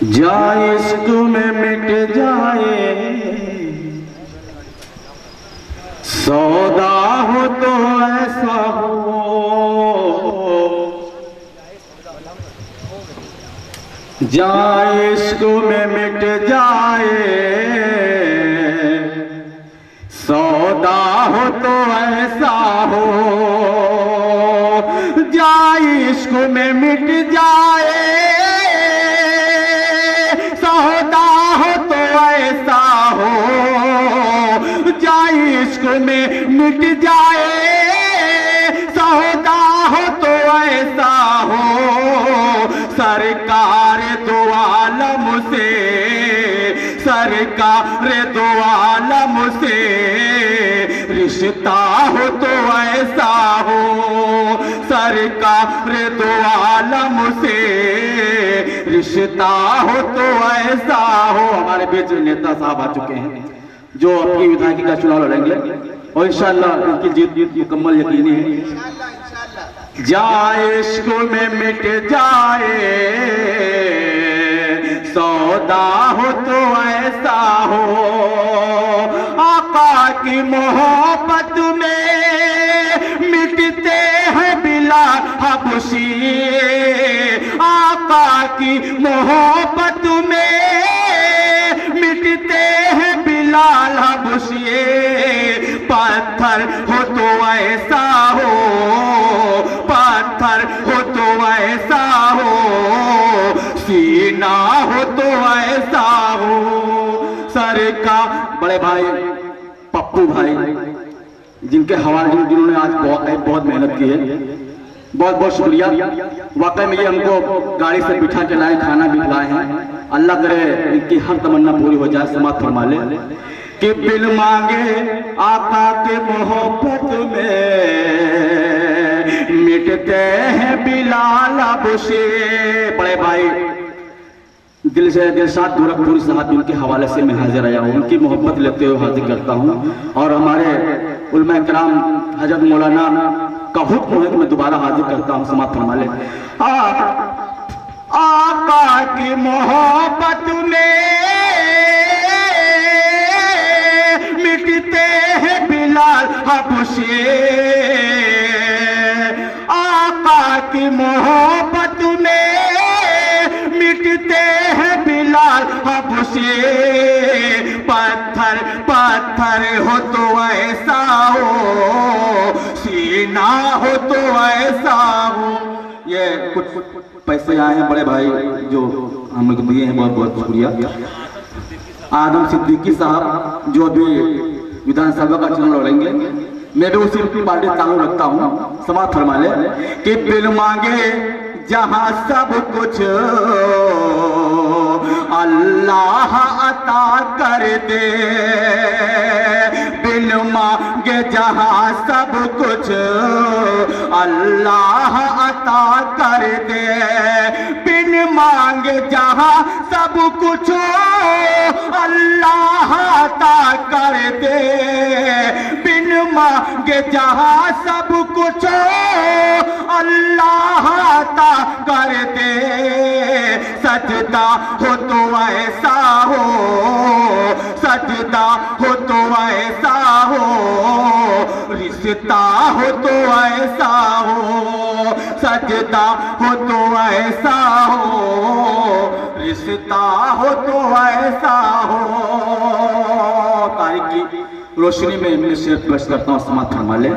जाए इश्क में मिट जाए सौदा हो तो ऐसा हो, जाए इश्क में मिट जाए सौदा हो तो ऐसा हो, जाए इश्क में मिट जाए सौदा हो तो ऐसा हो, जाए इश्क में मिट जाए सौदा हो तो ऐसा हो, सरकार दो आलम से, सरकार दो आलम से रिश्ता हो तो ऐसा हो, सरकार दो आलम से रिश्ता हो तो ऐसा हो। हमारे बीच नेता साहब आ चुके हैं जो अपनी विधायकी का चुनाव लड़ेंगे और इंशाअल्लाह उनकी जीत मुकम्मल यकीनी है। जाए इश्क में मिट जाए सौदा हो तो ऐसा हो, आका की मोहब्बत में मिटते हैं बिलाल हबशी, आका की मोहब्बत में मिटते हैं बिलाल हबशी, पत्थर हो तो ऐसा हो, पत्थर हो तो ऐसा हो, सीना हो तो ऐसा हो। सर का बड़े भाई पप्पू भाई जिनके हवाले जिन्होंने आज बहुत मेहनत की है, बहुत बहुत शुक्रिया। वाकई में ये हमको गाड़ी से बिठा के लाए, खाना भी खिलाए हैं। अल्लाह करे इनकी हर तमन्ना पूरी हो जाए। समाप्त फरमा ले कि बिन मांगे आका के मोहब्बत में मिटते हैं बिलाल हबशी। बड़े भाई दिल से दिलशाद गोरखपुरी साहब उनके हवाले से मैं हाजिर आया हूँ, उनकी मोहब्बत लेते हुए हाजिर करता हूँ और हमारे उलमा किराम हजरत मौलाना का हुक्म है कि मैं दोबारा हाजिर करता हूँ। समाप्त फरमा ले आका की मोहब्बत में मिटते हैं बिलाल हबशी, आका की मोहब्बत में मिटते हैं बिलाल हबशी, पत्थर पत्थर हो तो ऐसा हो, सीना हो तो ऐसा हो। ये कुछ पैसे आए हैं बड़े भाई जो हम लोग दिए हैं, बहुत बहुत शुक्रिया। आदम सिद्दीकी साहब जो अभी विधानसभा का चुनाव लड़ेंगे, मैं भी उसी पार्टी ताल्लुक रखता हूँ। समाप्त फरमा ले कि बिन मांगे जहां सब कुछ अल्लाह अता कर दे, बिन मांगे जहां सब कुछ अल्लाह अता कर दे, बिन मांगे जहां सब कुछ अल्लाह अता कर दे, बिन मांगे जहां सब कुछ अल्लाह अता कर दे, सजदा हो तो ऐसा हो, सजदा हो तो ऐसा हो, रिश्ता हो तो ऐसा हो, सजदा हो तो ऐसा हो, रिश्ता हो तो ऐसा हो। तारीख की रोशनी में मैं शेर पेश करता हूँ। समाप्त फरमा ले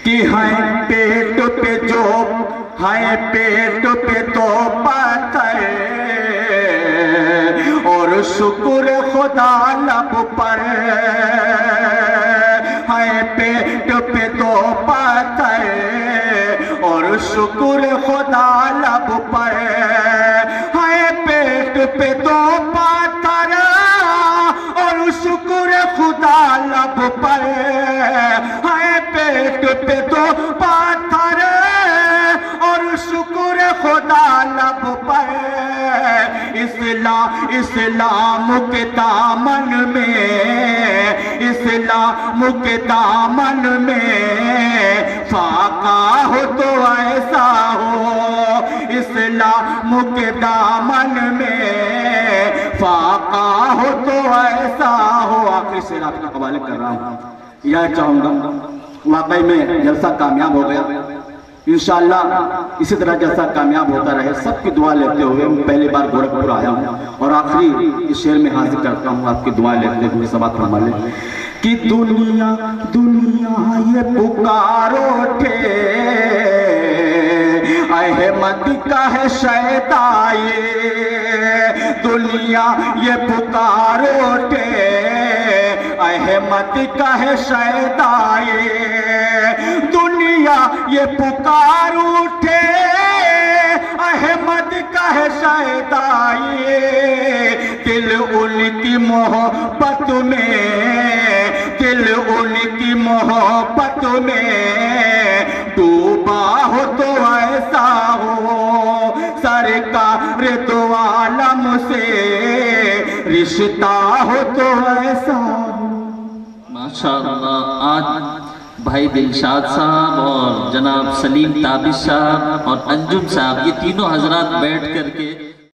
कि है पेट पे जो है पेट पे तो पत्थर और शुक्र खुदा लब पर, है पेट पे तो पत्थर और शुक्र खुदा लब पर, है पेट पे तो पत्थर और शुक्र खुदा लब पर, है पेट पे तो पत्थर और शुक्र खुदा लब पर, इस इस्लाम के दामन में, इस्लाम के दामन में फाका हो तो ऐसा हो, इस्लाम के दामन में फाका हो तो ऐसा हो। आखिरी शेर आपका हवाले कर रहा हूँ, यह चाहूंगा वाकई में जलसा कामयाब हो गया, इंशाअल्लाह इसी तरह जैसा कामयाब होता रहे। सबकी दुआ लेते हुए मैं पहली बार गोरखपुर आया हूँ और आखिरी इस शेर में हाजिर करता हूँ, आपकी दुआ लेते हुए सब फरमा ले कि दुनिया दुनिया ये पुकारो ठे अहमद का है शैताए, दुनिया ये पुकारो ठे अहमद का है शैताए, दुनिया ये पुकार उठे अहमद का है शैताए, दिल उनकी मोहब्बत में, दिल उनकी मोहब्बत में डूबा हो तो ऐसा हो, सरकार दो आलम से रिश्ता हो तो ऐसा हो। माशाअल्लाह, आज भाई दिलशाद साहब और जनाब सलीम ताबिश साहब और अंजुम साहब, ये तीनों हजरात बैठ करके